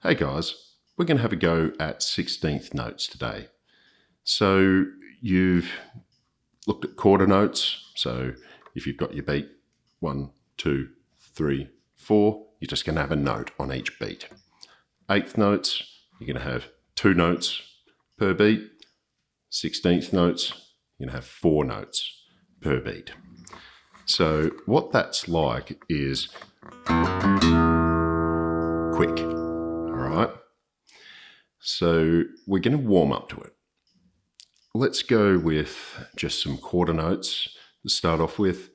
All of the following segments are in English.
Hey guys, we're going to have a go at 16th notes today. So you've looked at quarter notes. So if you've got your beat 1, 2, 3, 4, you're just going to have a note on each beat. Eighth notes, you're going to have 2 notes per beat. 16th notes, you're going to have 4 notes per beat. So what that's like is quick. All right. So we're going to warm up to it. Let's go with just some quarter notes to start off with.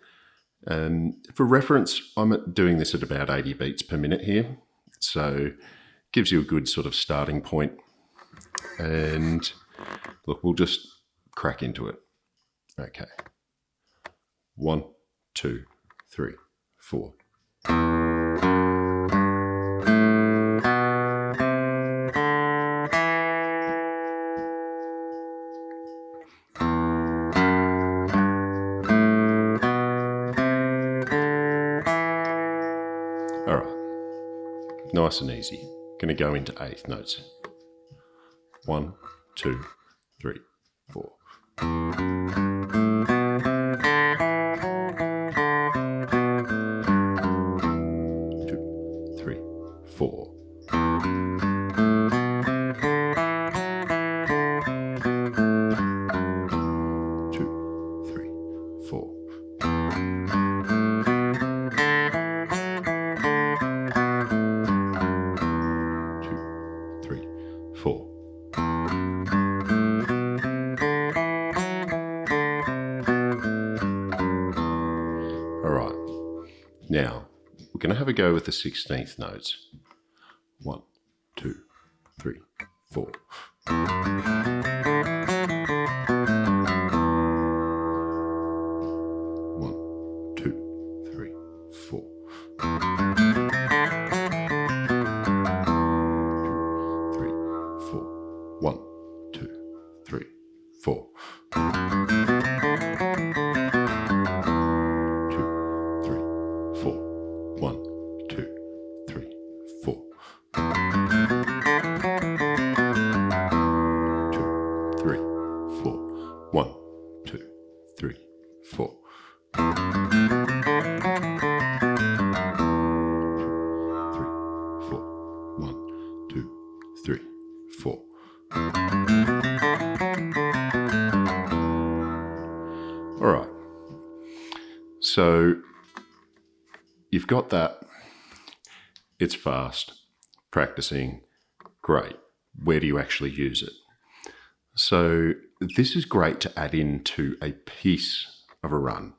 For reference, I'm doing this at about 80 beats per minute here. So gives you a good sort of starting point. And look, we'll just crack into it. Okay. 1, 2, 3, 4. All right, nice and easy. Going to go into eighth notes. 1, 2, 3, 4. 2, 3, 4. 2, 3, 4. 4. All right, now we're going to have a go with the 16th notes. 1, 2, 3, 4. 1, 2, 3, 4. 1, 2, 3, 4. 2, 3, 4. 1, 2, 3, 4. 2, 3, 4. 1, 2, 3, 4. 1, 2, 3, 4. All right, so you've got that. It's fast, practicing, great. Where do you actually use it? So this is great to add into a piece of a run.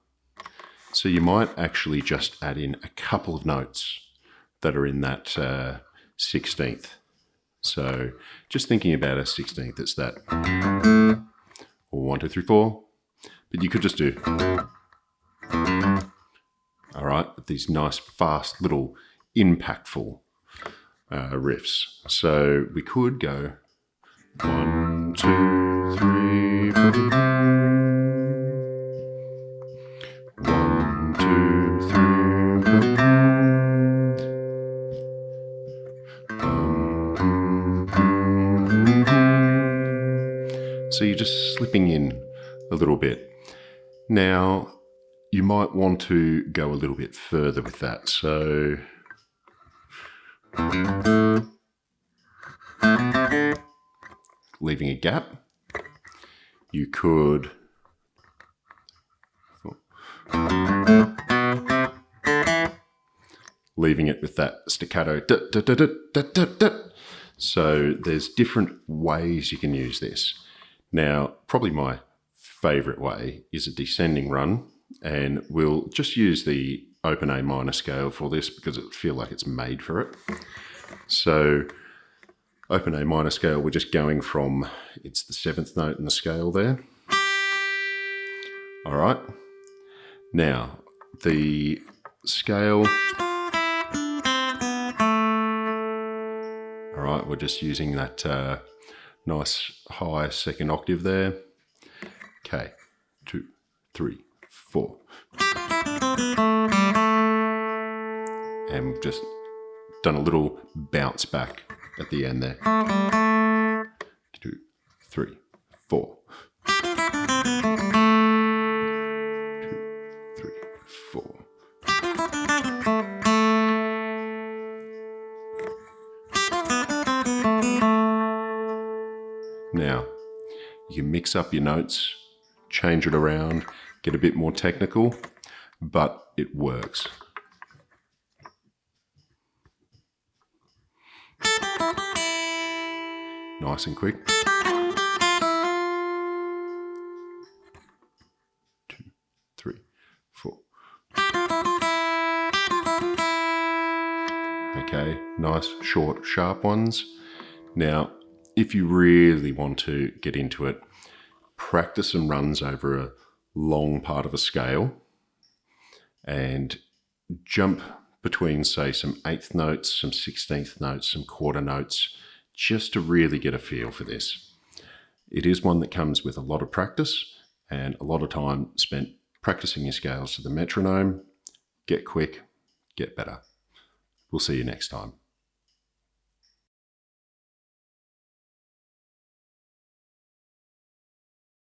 So you might actually just add in a couple of notes that are in that 16th. So just thinking about a 16th, it's that, or 1, 2, 3, 4. But you could just do, all right, these nice, fast, little, impactful riffs. So we could go 1, 2, 3, 4. 1, 2, 3, 4. So you're just slipping in a little bit. Now, you might want to go a little bit further with that. So, leaving a gap, you could leaving it with that staccato. So there's different ways you can use this. Now, probably my favorite way is a descending run, and we'll just use the open A minor scale for this because it feel like it's made for it. So open A minor scale, we're just going from, it's the 7th note in the scale there. All right, now the scale, all right, we're just using that nice high second octave there. Okay, 2, 3, 4. And we've just done a little bounce back at the end there. 2, 3, 4. 2, 3, 4. Now, you can mix up your notes, change it around, get a bit more technical, but it works. Nice and quick. 2, 3, 4. Okay, nice, short, sharp ones. Now, if you really want to get into it, practice and runs over a long part of a scale and jump between, say, some eighth notes, some 16th notes, some quarter notes, just to really get a feel for this. It is one that comes with a lot of practice and a lot of time spent practicing your scales to the metronome. Get quick, get better. We'll see you next time.